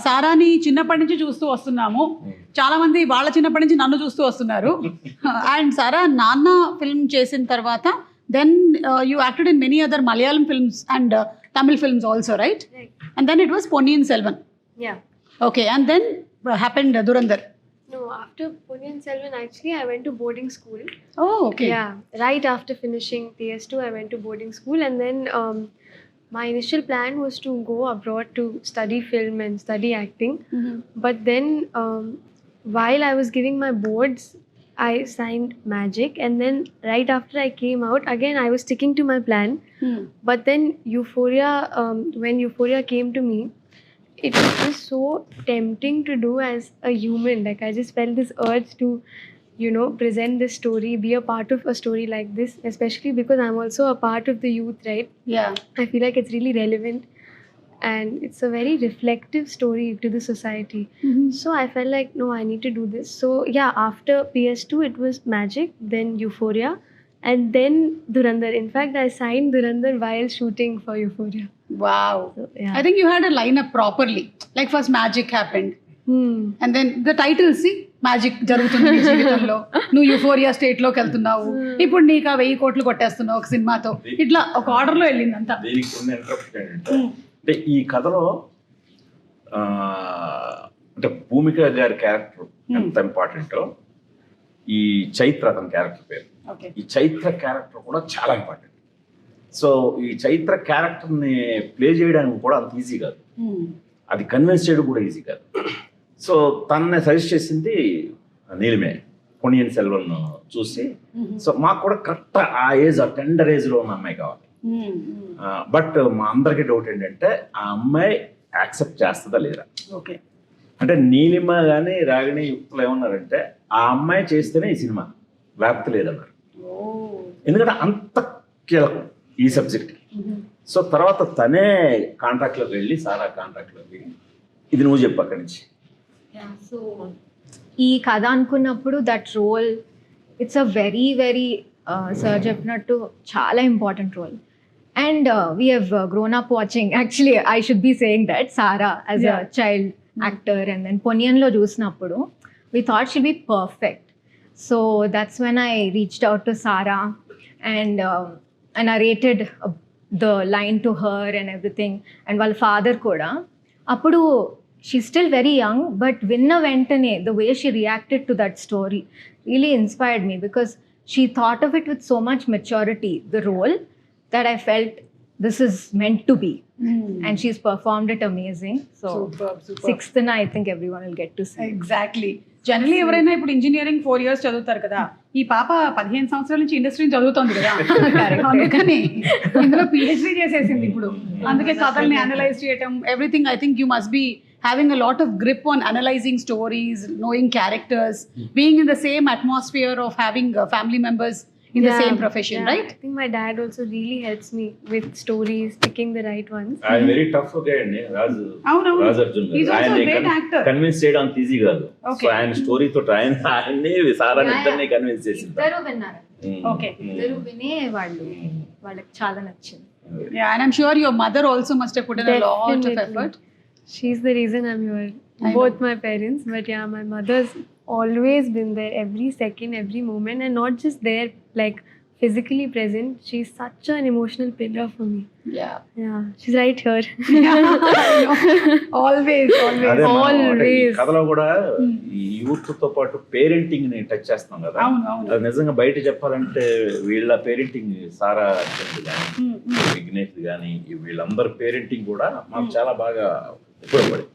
సారాని చిన్నప్పటి నుంచి చూస్తూ వస్తున్నాము. చాలా మంది వాళ్ళ చిన్నప్పటి నుంచి నన్ను చూస్తూ వస్తున్నారు. అండ్ సారా నాన్న ఫిల్మ్ చేసిన తర్వాత then you acted in many other Malayalam films and Tamil films also, right? And then it was Ponniyin Selvan. Okay, and then happened Dhurandhar. No, after Ponniyin Selvan, actually, I went to boarding school. Oh, okay. Yeah, right after finishing PS2, I went to boarding school, and then my initial plan was to go abroad to study film and study acting. But then, while I was giving my boards, I signed Magic, and then right after I came out, again I was sticking to my plan. But then Euphoria, when Euphoria came to me, it was so tempting to do as a human. Like, I just felt this urge to, you know, present this story, be a part of a story like this, especially because I'm also a part of the youth, right? Yeah. I feel like it's really relevant and it's a very reflective story to the society. So I felt like, no, I need to do this. So yeah, after PS2 it was Magic, then Euphoria, and then Dhurandhar. In fact, I signed Dhurandhar while shooting for Euphoria. Wow. So, yeah. I think you had a lineup properly. Like first Magic happened. And then the title, see, magic జరుగుతుంది నీ జీవితంలో, నువ్వు euphoria state లోకి వెళ్తున్నావు, ఇప్పుడు నీకు 1000 కోట్లు కొట్టేస్తున్నావు ఒక సినిమాతో, ఇట్లా ఒక ఆర్డర్ లో వెళ్ళింది అంతా. అంటే ఈ కథలో అంటే భూమిక గారి క్యారెక్టర్ ఎంత ఇంపార్టెంటో, ఈ చైత్ర అతని క్యారెక్టర్ పేరు, ఈ చైత్ర క్యారెక్టర్ కూడా చాలా ఇంపార్టెంట్. సో ఈ చైత్ర క్యారెక్టర్ని ప్లే చేయడానికి కూడా అంత ఈజీ కాదు, అది కన్విన్స్ చేయడం కూడా ఈజీ కాదు. సో తనని సజెస్ట్ చేసింది నీలిమే, పొన్నియిన్ సెల్వన్ చూసి. సో మాకు కూడా కరెక్ట్ ఆ ఏజ్, ఆ టెండర్ ఏజ్లో ఉన్న అమ్మాయి కావాలి. బట్ మా అందరికీ డౌట్ ఏంటంటే ఆ అమ్మాయి యాక్సెప్ట్ చేస్తుందా లేదా. అంటే నీలిమ కానీ రాగిణి యుక్తులు ఏమన్నారంటే ఆ అమ్మాయి చేస్తేనే ఈ సినిమా, లేకపోతే లేదన్నారు. ఎందుకంటే అంత కీలకం ఈ సబ్జెక్ట్. సో తర్వాత తనే కాంట్రాక్ట్లోకి వెళ్ళి, సారా కాంట్రాక్ట్లోకి వెళ్ళి ఇది నువ్వు చెప్పు అక్కడి నుంచి. సో ఈ కథ అనుకున్నప్పుడు that role it's a very very sir చెప్పినట్టు చాలా important role. And we have grown up watching, actually I should be saying that Sara as a child actor, and then పొన్నియన్లో చూసినప్పుడు we thought should be perfect. So that's when I reached out to Sara and I narrated the line to her and everything. And వాళ్ళ father కూడా అప్పుడు, she's still very young, but విన్న వెంటనే the way she reacted to that story really inspired me, because she thought of it with so much maturity, the role, that I felt this is meant to be. And she's performed it amazing. So superb. 6th na I think everyone will get to see. Exactly. Generally ఎవరైనా ఇప్పుడు engineering 4 years చదువుతారు కదా, ఈ పాప 15 సంవత్సరాల నుంచి ఇండస్ట్రీని చదువుతుంది కదా, అందుకని ఇందులో పిహెచ్డీ చేసేసింది ఇప్పుడు. అందుకే కథల్ని అనలైజ్ చేయటం, everything. I think you must be having a lot of grip on analyzing stories, knowing characters, being in the same atmosphere of having family members in the same profession, right? I think my dad also really helps me with stories, picking the right ones. I'm very tough guy అండి రాజు, రాజు అర్జున్ గారు. Convince చేయడం అంత easy కాదు. So ఆయన story తోటి ఆయన్ని సారాన్ని ఇద్దరిని కన్విన్స్ చేసింది. ఇద్దరు విన్నారు. Okay. ఇద్దరు వినే వాళ్ళకి చాలా నచ్చింది. Yeah, and I'm sure your mother also must have put in a lot of effort. She's the reason I'm here. Both my parents, but yeah, my mother's always been there every second, every moment, and not just there, like physically present. She's such an emotional pillar for me. Yeah, she's right here. always. కథలో కూడా ఈ youth తో పాటు parenting ని touch చేస్తాం కదా. అది నిజంగా బయట చెప్పాలంటే వీళ్ళ పేరెంటింగ్, సారా కానీ విఘ్నేష్ కానీ వీళ్ళందరి పేరెంటింగ్ కూడా మాకు చాలా బాగా ఉపయోగపడింది.